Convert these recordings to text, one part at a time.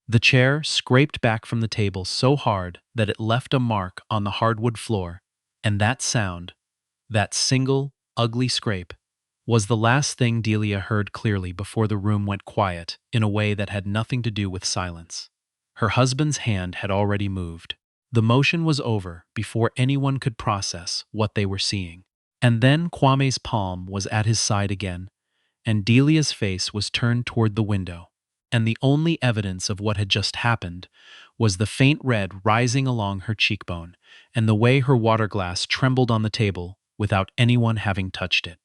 The chair scraped back from the table so hard that it left a mark on the hardwood floor, and that sound, that single, ugly scrape, was the last thing Delia heard clearly before the room went quiet in a way that had nothing to do with silence. Her husband's hand had already moved. The motion was over before anyone could process what they were seeing. And then Kwame's palm was at his side again, and Delia's face was turned toward the window. And the only evidence of what had just happened was the faint red rising along her cheekbone and the way her water glass trembled on the table without anyone having touched it.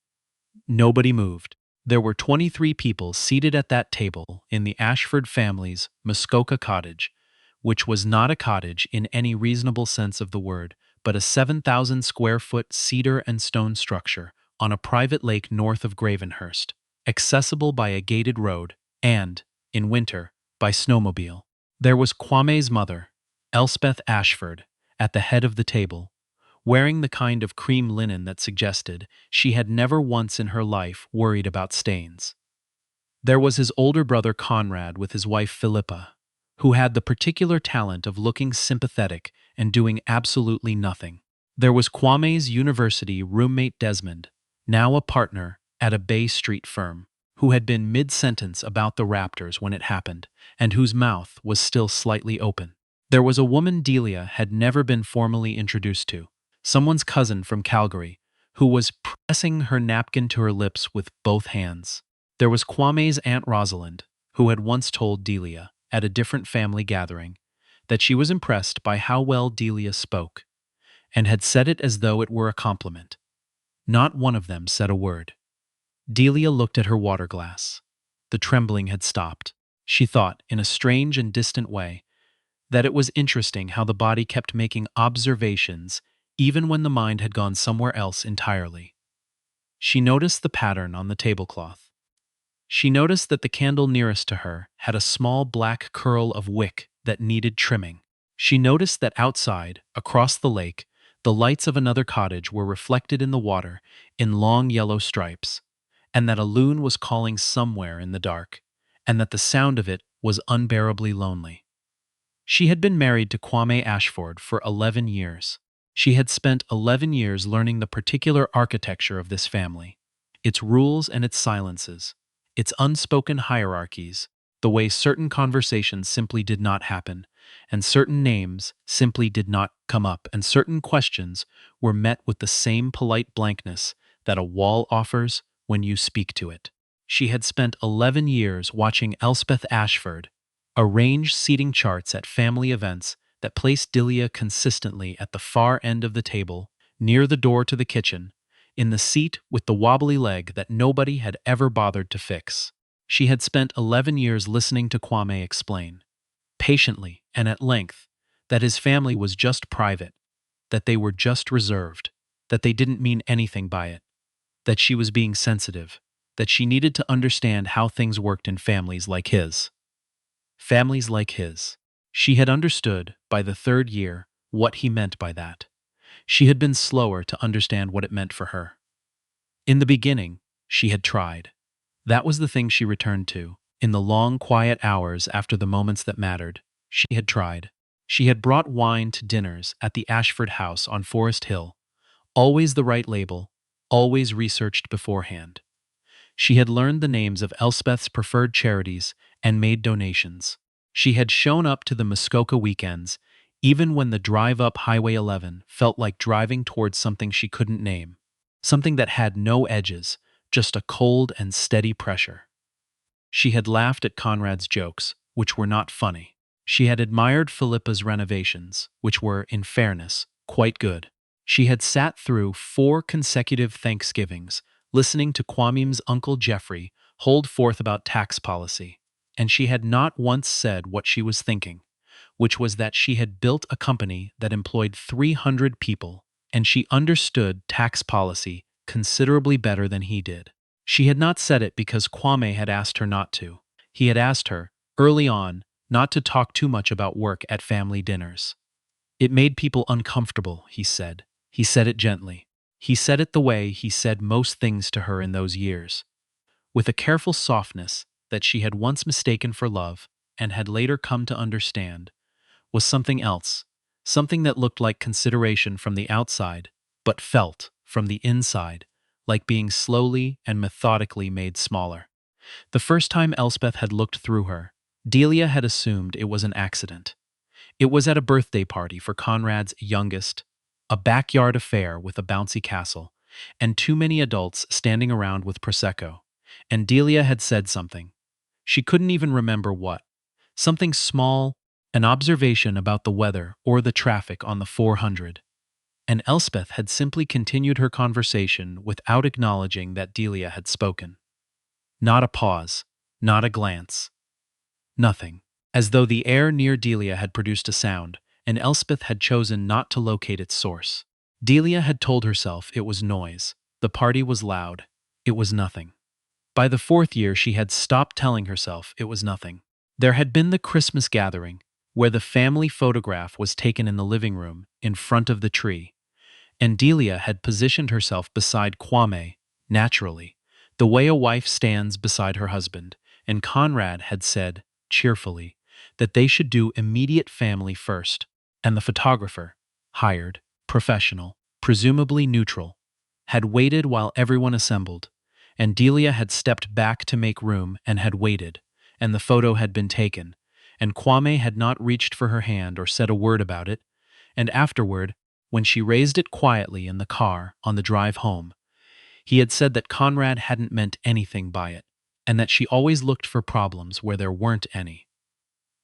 Nobody moved. There were 23 people seated at that table in the Ashford family's Muskoka cottage, which was not a cottage in any reasonable sense of the word, but a 7,000 square foot cedar and stone structure on a private lake north of Gravenhurst, accessible by a gated road and, in winter, by snowmobile. There was Kwame's mother, Elspeth Ashford, at the head of the table, wearing the kind of cream linen that suggested she had never once in her life worried about stains. There was his older brother Conrad with his wife Philippa, who had the particular talent of looking sympathetic and doing absolutely nothing. There was Kwame's university roommate Desmond, now a partner at a Bay Street firm, who had been mid-sentence about the Raptors when it happened, and whose mouth was still slightly open. There was a woman Delia had never been formally introduced to, someone's cousin from Calgary, who was pressing her napkin to her lips with both hands. There was Kwame's Aunt Rosalind, who had once told Delia, at a different family gathering, that she was impressed by how well Delia spoke, and had said it as though it were a compliment. Not one of them said a word. Delia looked at her water glass. The trembling had stopped. She thought, in a strange and distant way, that it was interesting how the body kept making observations even when the mind had gone somewhere else entirely. She noticed the pattern on the tablecloth. She noticed that the candle nearest to her had a small black curl of wick that needed trimming. She noticed that outside, across the lake, the lights of another cottage were reflected in the water in long yellow stripes, and that a loon was calling somewhere in the dark, and that the sound of it was unbearably lonely. She had been married to Kwame Ashford for 11 years. She had spent 11 years learning the particular architecture of this family, its rules and its silences, its unspoken hierarchies, the way certain conversations simply did not happen, and certain names simply did not come up, and certain questions were met with the same polite blankness that a wall offers when you speak to it. She had spent 11 years watching Elspeth Ashford arrange seating charts at family events that placed Delia consistently at the far end of the table, near the door to the kitchen, in the seat with the wobbly leg that nobody had ever bothered to fix. She had spent 11 years listening to Kwame explain, patiently and at length, that his family was just private, that they were just reserved, that they didn't mean anything by it, that she was being sensitive, that she needed to understand how things worked in families like his. Families like his. She had understood, by the third year, what he meant by that. She had been slower to understand what it meant for her. In the beginning, she had tried. That was the thing she returned to. In the long, quiet hours after the moments that mattered, she had tried. She had brought wine to dinners at the Ashford House on Forest Hill, always the right label, always researched beforehand. She had learned the names of Elspeth's preferred charities and made donations. She had shown up to the Muskoka weekends, even when the drive up Highway 11 felt like driving towards something she couldn't name, something that had no edges, just a cold and steady pressure. She had laughed at Conrad's jokes, which were not funny. She had admired Philippa's renovations, which were, in fairness, quite good. She had sat through 4 consecutive Thanksgivings, listening to Kwame's Uncle Jeffrey hold forth about tax policy, and she had not once said what she was thinking, which was that she had built a company that employed 300 people, and she understood tax policy considerably better than he did. She had not said it because Kwame had asked her not to. He had asked her, early on, not to talk too much about work at family dinners. It made people uncomfortable, he said. He said it gently. He said it the way he said most things to her in those years, with a careful softness that she had once mistaken for love, and had later come to understand, was something else, something that looked like consideration from the outside, but felt, from the inside, like being slowly and methodically made smaller. The first time Elspeth had looked through her, Delia had assumed it was an accident. It was at a birthday party for Conrad's youngest, a backyard affair with a bouncy castle, and too many adults standing around with Prosecco. And Delia had said something. She couldn't even remember what. Something small, an observation about the weather or the traffic on the 400. And Elspeth had simply continued her conversation without acknowledging that Delia had spoken. Not a pause, not a glance. Nothing. As though the air near Delia had produced a sound, and Elspeth had chosen not to locate its source. Delia had told herself it was noise. The party was loud. It was nothing. By the fourth year, she had stopped telling herself it was nothing. There had been the Christmas gathering, where the family photograph was taken in the living room, in front of the tree, and Delia had positioned herself beside Kwame, naturally, the way a wife stands beside her husband, and Conrad had said, cheerfully, that they should do immediate family first, and the photographer, hired, professional, presumably neutral, had waited while everyone assembled, and Delia had stepped back to make room and had waited, and the photo had been taken, and Kwame had not reached for her hand or said a word about it, and afterward, when she raised it quietly in the car on the drive home, he had said that Conrad hadn't meant anything by it, and that she always looked for problems where there weren't any.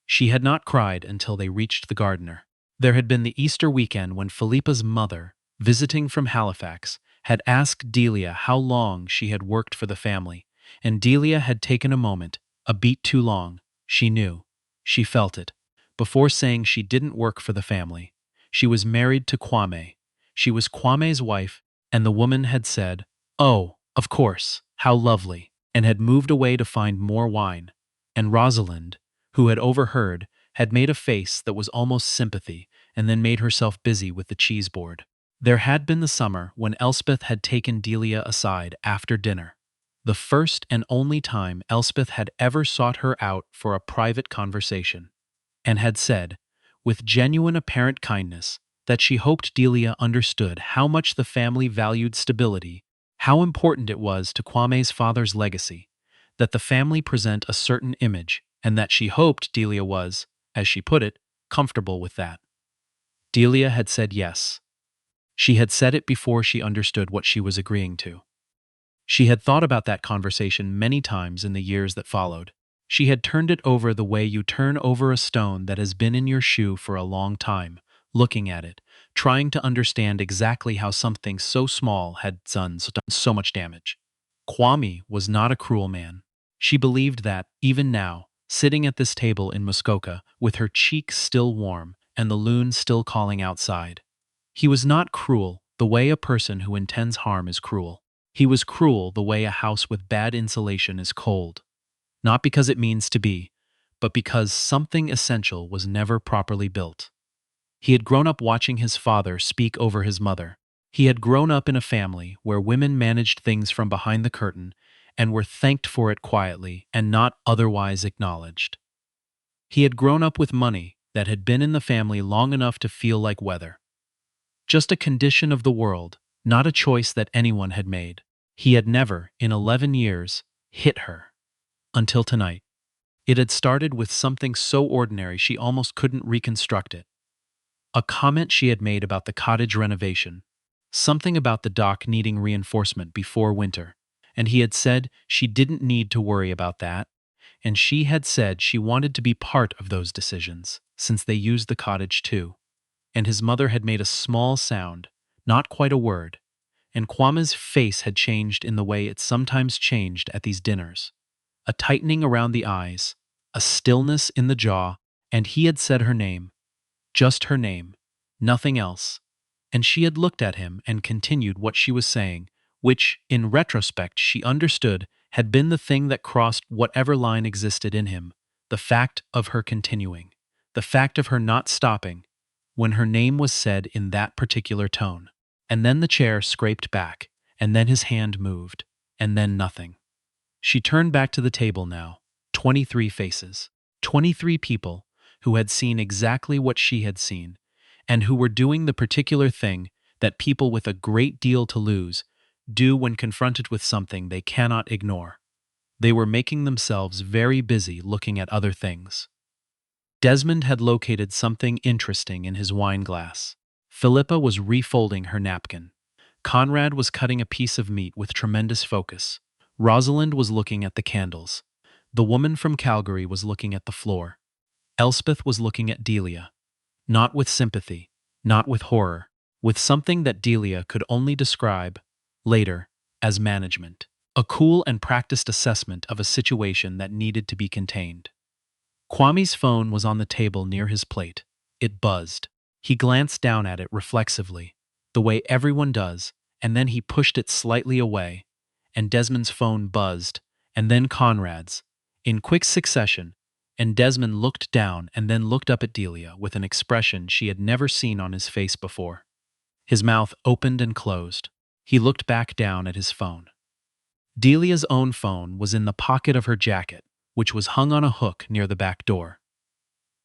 She had not cried until they reached the gardener. There had been the Easter weekend when Philippa's mother, visiting from Halifax, had asked Delia how long she had worked for the family, and Delia had taken a moment, a beat too long, she knew. She felt it. Before saying she didn't work for the family, she was married to Kwame. She was Kwame's wife, and the woman had said, "Oh, of course, how lovely," and had moved away to find more wine. And Rosalind, who had overheard, had made a face that was almost sympathy, and then made herself busy with the cheese board. There had been the summer when Elspeth had taken Delia aside after dinner, the first and only time Elspeth had ever sought her out for a private conversation, and had said, with genuine apparent kindness, that she hoped Delia understood how much the family valued stability, how important it was to Kwame's father's legacy, that the family present a certain image, and that she hoped Delia was, as she put it, comfortable with that. Delia had said yes. She had said it before she understood what she was agreeing to. She had thought about that conversation many times in the years that followed. She had turned it over the way you turn over a stone that has been in your shoe for a long time, looking at it, trying to understand exactly how something so small had done so much damage. Kwame was not a cruel man. She believed that, even now, sitting at this table in Muskoka, with her cheeks still warm and the loon still calling outside, he was not cruel the way a person who intends harm is cruel. He was cruel the way a house with bad insulation is cold. Not because it means to be, but because something essential was never properly built. He had grown up watching his father speak over his mother. He had grown up in a family where women managed things from behind the curtain and were thanked for it quietly and not otherwise acknowledged. He had grown up with money that had been in the family long enough to feel like weather. Just a condition of the world, not a choice that anyone had made. He had never, in 11 years, hit her. Until tonight. It had started with something so ordinary she almost couldn't reconstruct it. A comment she had made about the cottage renovation. Something about the dock needing reinforcement before winter. And he had said she didn't need to worry about that. And she had said she wanted to be part of those decisions, since they used the cottage too. And his mother had made a small sound, not quite a word, and Kwame's face had changed in the way it sometimes changed at these dinners. A tightening around the eyes, a stillness in the jaw, and he had said her name, just her name, nothing else. And she had looked at him and continued what she was saying, which, in retrospect, she understood had been the thing that crossed whatever line existed in him, the fact of her continuing, the fact of her not stopping, when her name was said in that particular tone. And then the chair scraped back, and then his hand moved, and then nothing. She turned back to the table now, 23 faces. 23 people who had seen exactly what she had seen, and who were doing the particular thing that people with a great deal to lose do when confronted with something they cannot ignore. They were making themselves very busy looking at other things. Desmond had located something interesting in his wine glass. Philippa was refolding her napkin. Conrad was cutting a piece of meat with tremendous focus. Rosalind was looking at the candles. The woman from Calgary was looking at the floor. Elspeth was looking at Delia. Not with sympathy, not with horror, with something that Delia could only describe, later, as management. A cool and practiced assessment of a situation that needed to be contained. Kwame's phone was on the table near his plate. It buzzed. He glanced down at it reflexively, the way everyone does, and then he pushed it slightly away, and Desmond's phone buzzed, and then Conrad's, in quick succession, and Desmond looked down and then looked up at Delia with an expression she had never seen on his face before. His mouth opened and closed. He looked back down at his phone. Delia's own phone was in the pocket of her jacket, which was hung on a hook near the back door.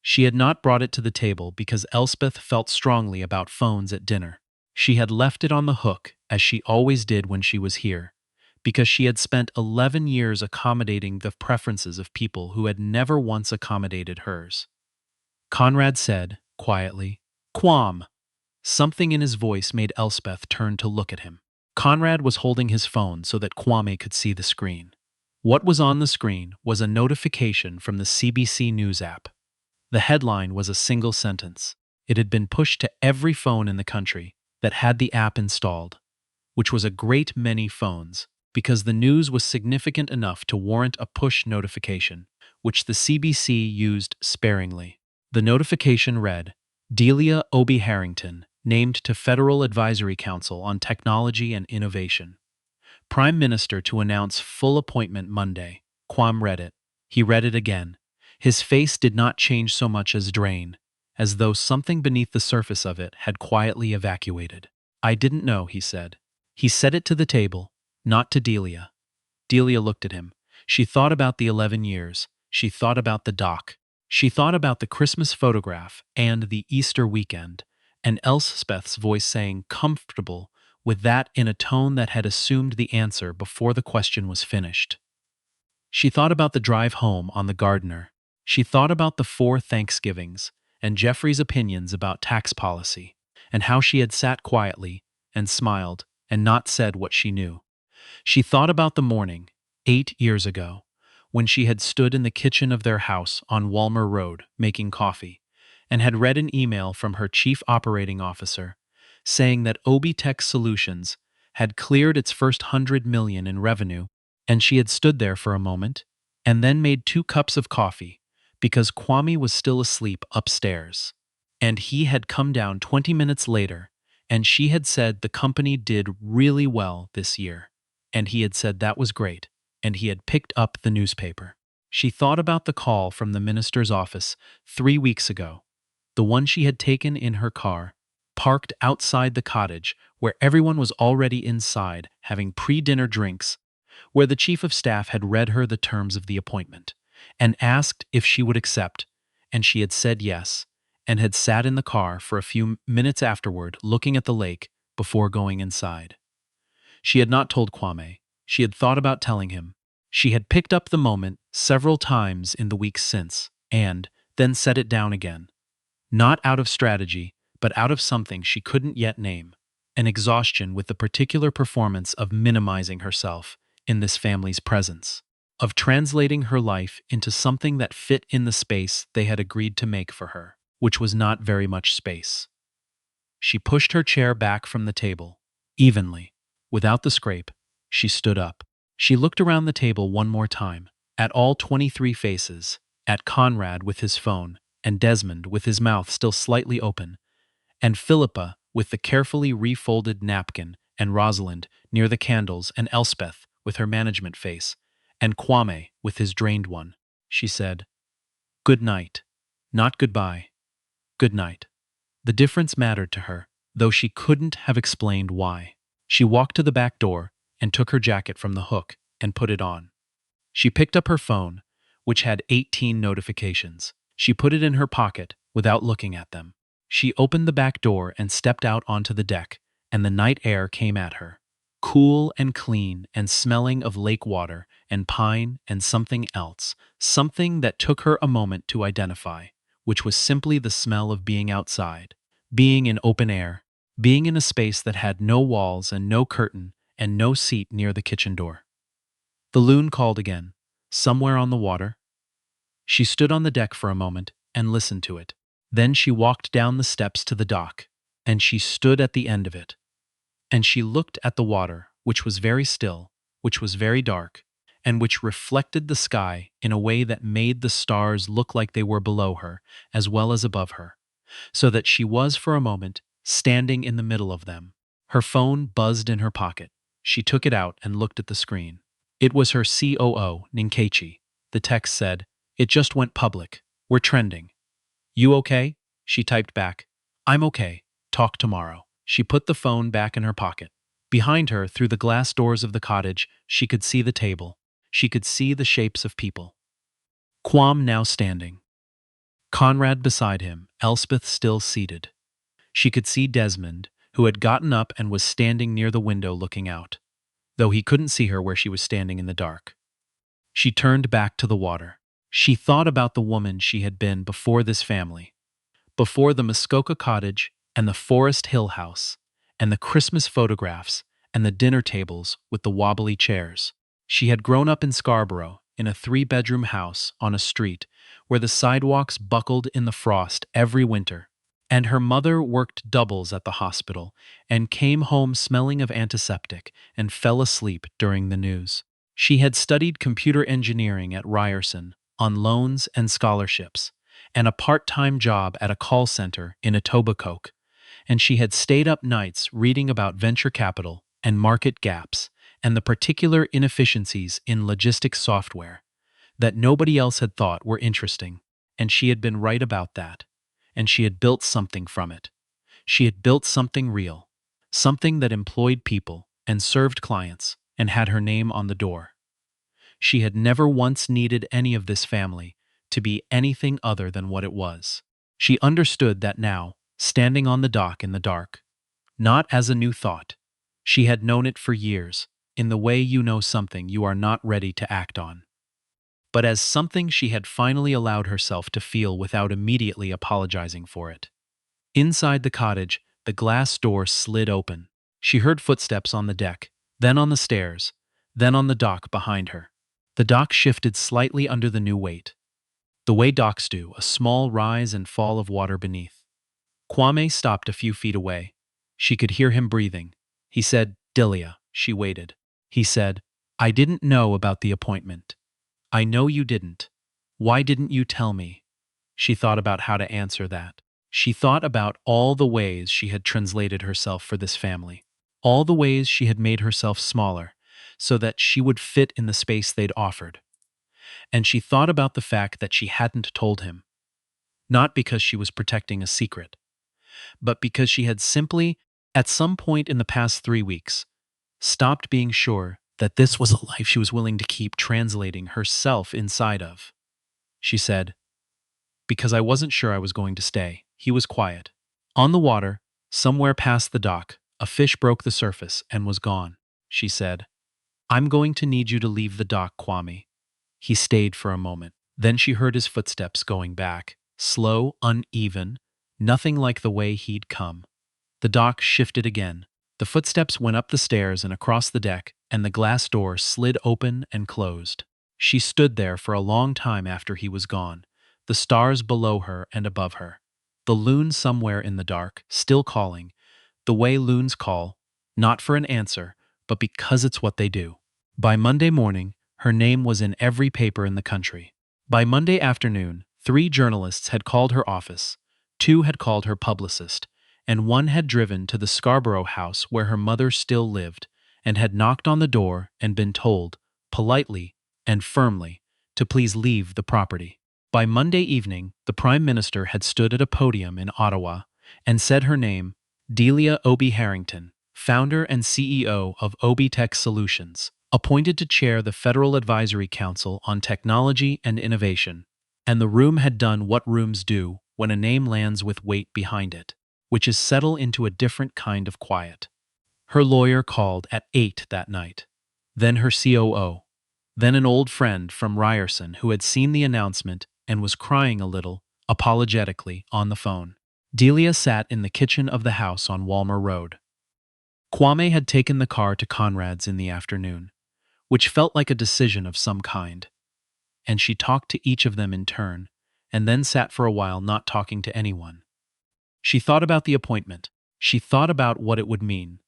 She had not brought it to the table because Elspeth felt strongly about phones at dinner. She had left it on the hook, as she always did when she was here, because she had spent 11 years accommodating the preferences of people who had never once accommodated hers. Conrad said, quietly, "Quam." Something in his voice made Elspeth turn to look at him. Conrad was holding his phone so that Kwame could see the screen. What was on the screen was a notification from the CBC News app. The headline was a single sentence. It had been pushed to every phone in the country that had the app installed, which was a great many phones, because the news was significant enough to warrant a push notification, which the CBC used sparingly. The notification read, "Delia Obi Harrington, named to Federal Advisory Council on Technology and Innovation. Prime Minister to announce full appointment Monday." Quam read it. He read it again. His face did not change so much as drain, as though something beneath the surface of it had quietly evacuated. "I didn't know," he said. He said it to the table, not to Delia. Delia looked at him. She thought about the 11 years. She thought about the doc. She thought about the Christmas photograph and the Easter weekend, and Elspeth's voice saying "comfortable" with that in a tone that had assumed the answer before the question was finished. She thought about the drive home on the Gardner. She thought about the 4 Thanksgivings and Jeffrey's opinions about tax policy, and how she had sat quietly and smiled and not said what she knew. She thought about the morning, 8 years ago, when she had stood in the kitchen of their house on Walmer Road making coffee, and had read an email from her chief operating officer saying that Obitech Solutions had cleared its first 100 million in revenue, and she had stood there for a moment and then made 2 cups of coffee because Kwame was still asleep upstairs. And he had come down 20 minutes later, and she had said the company did really well this year, and he had said that was great, and he had picked up the newspaper. She thought about the call from the minister's office 3 weeks ago, the one she had taken in her car, parked outside the cottage where everyone was already inside having pre-dinner drinks, where the chief of staff had read her the terms of the appointment, and asked if she would accept, and she had said yes, and had sat in the car for a few minutes afterward looking at the lake before going inside. She had not told Kwame. She had thought about telling him. She had picked up the moment several times in the weeks since, and then set it down again. Not out of strategy, but out of something she couldn't yet name, an exhaustion with the particular performance of minimizing herself in this family's presence, of translating her life into something that fit in the space they had agreed to make for her, which was not very much space. She pushed her chair back from the table, evenly, without the scrape. She stood up. She looked around the table one more time, at all 23 faces, at Conrad with his phone, and Desmond with his mouth still slightly open, and Philippa with the carefully refolded napkin, and Rosalind near the candles, and Elspeth with her management face, and Kwame with his drained one. She said, "Good night. Not goodbye. Good night." The difference mattered to her, though she couldn't have explained why. She walked to the back door and took her jacket from the hook and put it on. She picked up her phone, which had 18 notifications. She put it in her pocket without looking at them. She opened the back door and stepped out onto the deck, and the night air came at her. Cool and clean and smelling of lake water and pine and something else, something that took her a moment to identify, which was simply the smell of being outside, being in open air, being in a space that had no walls and no curtain and no seat near the kitchen door. The loon called again, somewhere on the water. She stood on the deck for a moment and listened to it. Then she walked down the steps to the dock, and she stood at the end of it. And she looked at the water, which was very still, which was very dark, and which reflected the sky in a way that made the stars look like they were below her as well as above her, so that she was for a moment standing in the middle of them. Her phone buzzed in her pocket. She took it out and looked at the screen. It was her COO, Ninkechi. The text said, "It just went public. We're trending." "You okay?" She typed back, "I'm okay. Talk tomorrow." She put the phone back in her pocket. Behind her, through the glass doors of the cottage, she could see the table. She could see the shapes of people. Quam now standing. Conrad beside him, Elspeth still seated. She could see Desmond, who had gotten up and was standing near the window looking out, though he couldn't see her where she was standing in the dark. She turned back to the water. She thought about the woman she had been before this family, before the Muskoka cottage and the Forest Hill house, and the Christmas photographs and the dinner tables with the wobbly chairs. She had grown up in Scarborough, in a 3-bedroom house on a street where the sidewalks buckled in the frost every winter, and her mother worked doubles at the hospital and came home smelling of antiseptic and fell asleep during the news. She had studied computer engineering at Ryerson on loans and scholarships, and a part-time job at a call center in Etobicoke, and she had stayed up nights reading about venture capital and market gaps and the particular inefficiencies in logistics software that nobody else had thought were interesting, and she had been right about that, and she had built something from it. She had built something real, something that employed people and served clients and had her name on the door. She had never once needed any of this family to be anything other than what it was. She understood that now, standing on the dock in the dark, not as a new thought. She had known it for years, in the way you know something you are not ready to act on, but as something she had finally allowed herself to feel without immediately apologizing for it. Inside the cottage, the glass door slid open. She heard footsteps on the deck, then on the stairs, then on the dock behind her. The dock shifted slightly under the new weight. The way docks do, a small rise and fall of water beneath. Kwame stopped a few feet away. She could hear him breathing. He said, "Delia." She waited. He said, "I didn't know about the appointment." "I know you didn't. Why didn't you tell me?" She thought about how to answer that. She thought about all the ways she had translated herself for this family, all the ways she had made herself smaller so that she would fit in the space they'd offered. And she thought about the fact that she hadn't told him, not because she was protecting a secret, but because she had simply, at some point in the past 3 weeks, stopped being sure that this was a life she was willing to keep translating herself inside of. She said, "Because I wasn't sure I was going to stay." He was quiet. On the water, somewhere past the dock, a fish broke the surface and was gone. She said, "I'm going to need you to leave the dock, Kwame." He stayed for a moment. Then she heard his footsteps going back, slow, uneven, nothing like the way he'd come. The dock shifted again. The footsteps went up the stairs and across the deck, and the glass door slid open and closed. She stood there for a long time after he was gone, the stars below her and above her, the loon somewhere in the dark, still calling, the way loons call, not for an answer, but because it's what they do. By Monday morning, her name was in every paper in the country. By Monday afternoon, 3 journalists had called her office, 2 had called her publicist, and 1 had driven to the Scarborough house where her mother still lived and had knocked on the door and been told, politely and firmly, to please leave the property. By Monday evening, the Prime Minister had stood at a podium in Ottawa and said her name, Delia Obi Harrington, founder and CEO of Obi Tech Solutions, appointed to chair the Federal Advisory Council on Technology and Innovation. And the room had done what rooms do when a name lands with weight behind it, which is settle into a different kind of quiet. Her lawyer called at 8 that night. Then her COO. Then an old friend from Ryerson who had seen the announcement and was crying a little, apologetically, on the phone. Delia sat in the kitchen of the house on Walmer Road. Kwame had taken the car to Conrad's in the afternoon, which felt like a decision of some kind. And she talked to each of them in turn, and then sat for a while not talking to anyone. She thought about the appointment. She thought about what it would mean.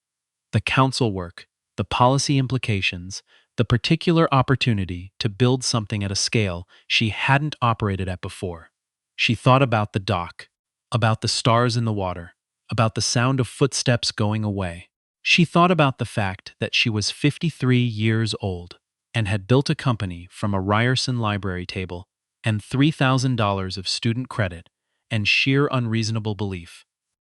The council work, the policy implications, the particular opportunity to build something at a scale she hadn't operated at before. She thought about the dock, about the stars in the water, about the sound of footsteps going away. She thought about the fact that she was 53 years old and had built a company from a Ryerson library table and $3,000 of student credit and sheer unreasonable belief,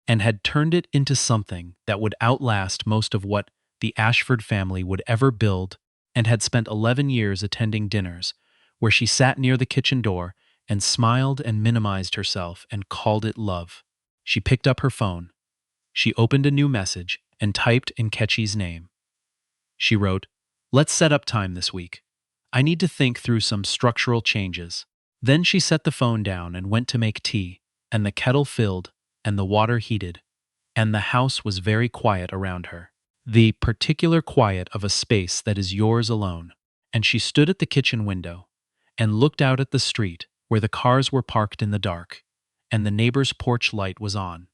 and had turned it into something that would outlast most of what the Ashford family would ever build, and had spent 11 years attending dinners where she sat near the kitchen door and smiled and minimized herself and called it love. She picked up her phone. She opened a new message and typed in Ketchy's name. She wrote, "Let's set up time this week. I need to think through some structural changes." Then she set the phone down and went to make tea, and the kettle filled, and the water heated, and the house was very quiet around her. The particular quiet of a space that is yours alone. And she stood at the kitchen window and looked out at the street where the cars were parked in the dark, and the neighbor's porch light was on.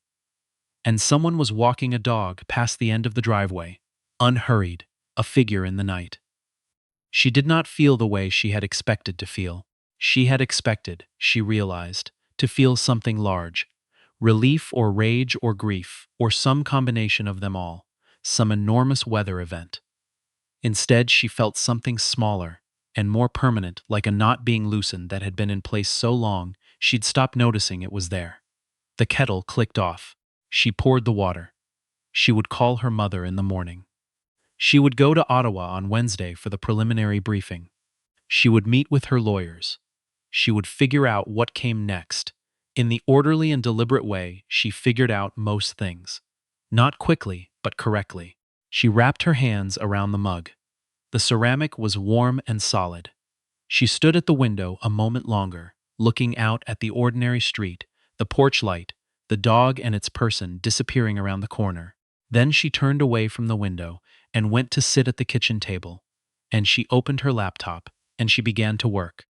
And someone was walking a dog past the end of the driveway, unhurried, a figure in the night. She did not feel the way she had expected to feel. She had expected, she realized, to feel something large, relief or rage or grief, or some combination of them all, some enormous weather event. Instead, she felt something smaller and more permanent, like a knot being loosened that had been in place so long she'd stopped noticing it was there. The kettle clicked off. She poured the water. She would call her mother in the morning. She would go to Ottawa on Wednesday for the preliminary briefing. She would meet with her lawyers. She would figure out what came next. In the orderly and deliberate way she figured out most things. Not quickly, but correctly. She wrapped her hands around the mug. The ceramic was warm and solid. She stood at the window a moment longer, looking out at the ordinary street, the porch light, the dog and its person disappearing around the corner. Then she turned away from the window and went to sit at the kitchen table. And she opened her laptop, and she began to work.